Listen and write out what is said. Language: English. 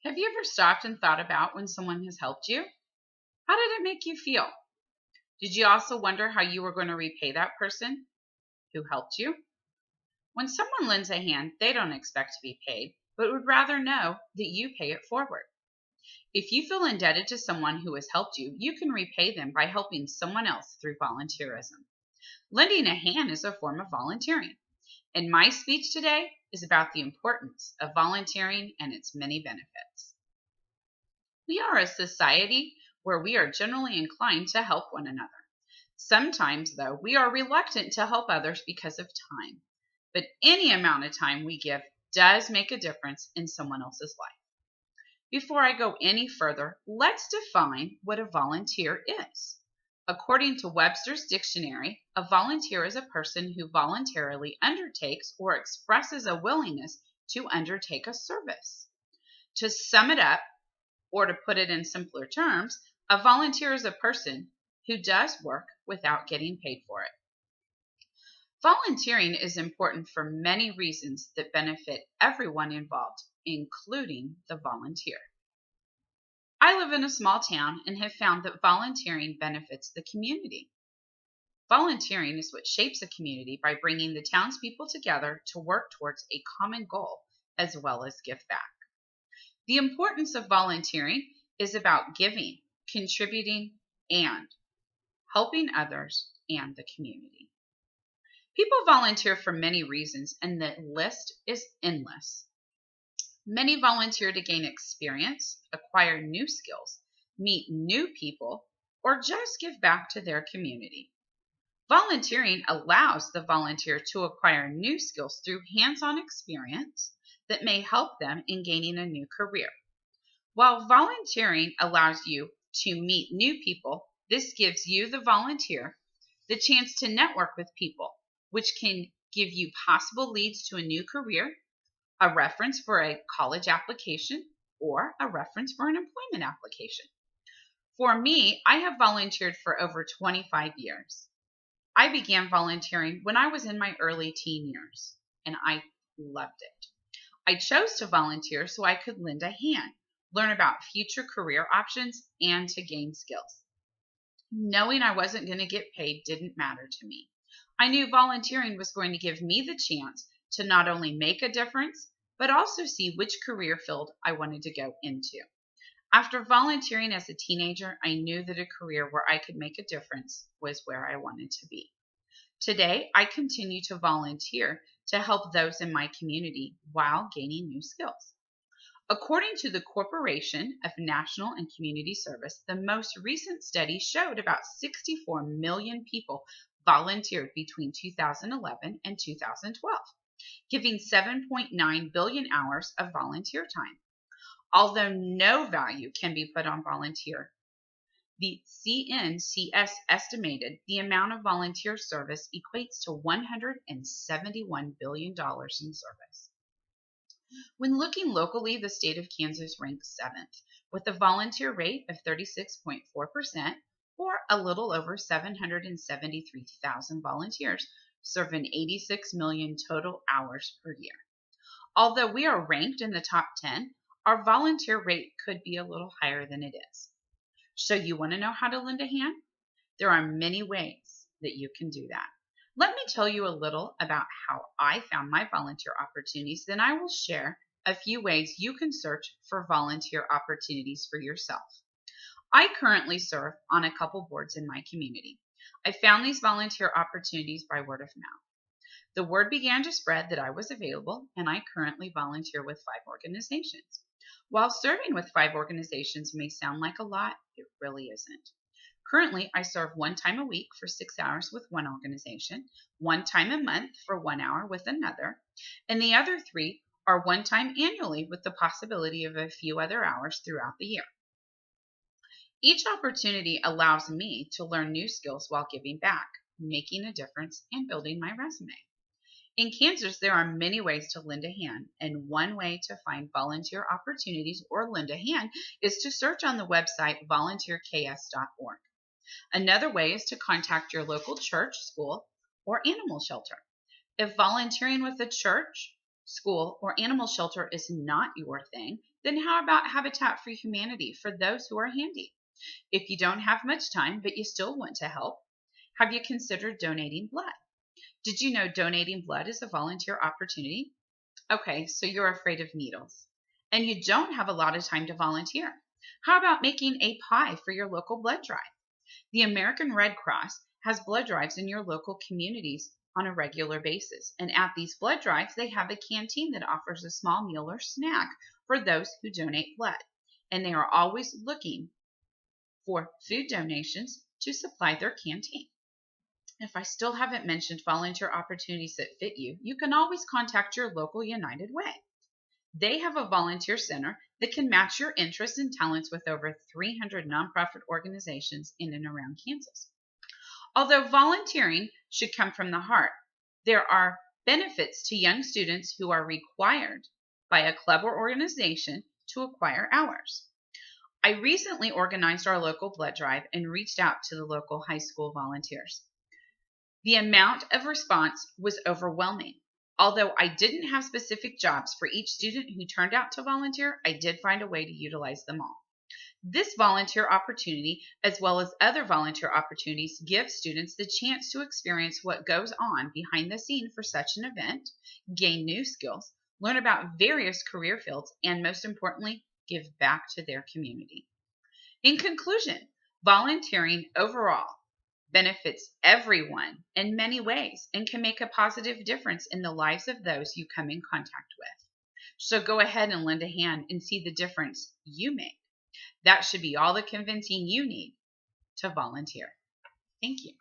Have you ever stopped and thought about when someone has helped you? How did it make you feel? Did you also wonder how you were going to repay that person who helped you? When someone lends a hand, they don't expect to be paid, but would rather know that you pay it forward. If you feel indebted to someone who has helped you, you can repay them by helping someone else through volunteerism. Lending a hand is a form of volunteering. And my speech today is about the importance of volunteering and its many benefits. We are a society where we are generally inclined to help one another. Sometimes, though, we are reluctant to help others because of time. But any amount of time we give does make a difference in someone else's life. Before I go any further, let's define what a volunteer is. According to Webster's dictionary, a volunteer is a person who voluntarily undertakes or expresses a willingness to undertake a service. To sum it up, or to put it in simpler terms, a volunteer is a person who does work without getting paid for it. Volunteering is important for many reasons that benefit everyone involved, including the volunteer. I live in a small town and have found that volunteering benefits the community. Volunteering is what shapes a community by bringing the townspeople together to work towards a common goal as well as give back. The importance of volunteering is about giving, contributing, and helping others and the community. People volunteer for many reasons, and the list is endless. Many volunteer to gain experience, acquire new skills, meet new people, or just give back to their community. Volunteering allows the volunteer to acquire new skills through hands-on experience that may help them in gaining a new career. While volunteering allows you to meet new people, this gives you, the volunteer, the chance to network with people, which can give you possible leads to a new career, a reference for a college application, or a reference for an employment application. For me, I have volunteered for over 25 years. I began volunteering when I was in my early teen years, and I loved it. I chose to volunteer so I could lend a hand, learn about future career options, and to gain skills. Knowing I wasn't going to get paid didn't matter to me. I knew volunteering was going to give me the chance to not only make a difference, but also see which career field I wanted to go into. After volunteering as a teenager, I knew that a career where I could make a difference was where I wanted to be. Today, I continue to volunteer to help those in my community while gaining new skills. According to the Corporation of National and Community Service, the most recent study showed about 64 million people volunteered between 2011 and 2012, giving 7.9 billion hours of volunteer time. Although no value can be put on volunteer, the CNCS estimated the amount of volunteer service equates to $171 billion in service. When looking locally, the state of Kansas ranks 7th, with a volunteer rate of 36.4%, or a little over 773,000 volunteers, serving 86 million total hours per year. Although we are ranked in the top 10, our volunteer rate could be a little higher than it is. So you want to know how to lend a hand? There are many ways that you can do that. Let me tell you a little about how I found my volunteer opportunities, then I will share a few ways you can search for volunteer opportunities for yourself. I currently serve on a couple boards in my community. I found these volunteer opportunities by word of mouth. The word began to spread that I was available, and I currently volunteer with 5 organizations. While serving with 5 organizations may sound like a lot, it really isn't. Currently, I serve 1 time a week for 6 hours with one organization, 1 time a month for 1 hour with another, and the other 3 are 1 time annually with the possibility of a few other hours throughout the year. Each opportunity allows me to learn new skills while giving back, making a difference, and building my resume. In Kansas, there are many ways to lend a hand, and one way to find volunteer opportunities or lend a hand is to search on the website volunteerks.org. Another way is to contact your local church, school, or animal shelter. If volunteering with a church school, or animal shelter is not your thing, then how about Habitat for Humanity for those who are handy? If you don't have much time but you still want to help, have you considered donating blood? Did you know donating blood is a volunteer opportunity? Okay, so you're afraid of needles and you don't have a lot of time to volunteer. How about making a pie for your local blood drive? The American Red Cross has blood drives in your local communities on a regular basis. And at these blood drives, they have a canteen that offers a small meal or snack for those who donate blood. And they are always looking for food donations to supply their canteen. If I still haven't mentioned volunteer opportunities that fit you, you can always contact your local United Way. They have a volunteer center that can match your interests and talents with over 300 nonprofit organizations in and around Kansas. Although volunteering should come from the heart, there are benefits to young students who are required by a club or organization to acquire hours. I recently organized our local blood drive and reached out to the local high school volunteers. The amount of response was overwhelming. Although I didn't have specific jobs for each student who turned out to volunteer, I did find a way to utilize them all. This volunteer opportunity, as well as other volunteer opportunities, give students the chance to experience what goes on behind the scene for such an event, gain new skills, learn about various career fields, and most importantly, give back to their community. In conclusion, volunteering overall benefits everyone in many ways and can make a positive difference in the lives of those you come in contact with. So go ahead and lend a hand and see the difference you make. That should be all the convincing you need to volunteer. Thank you.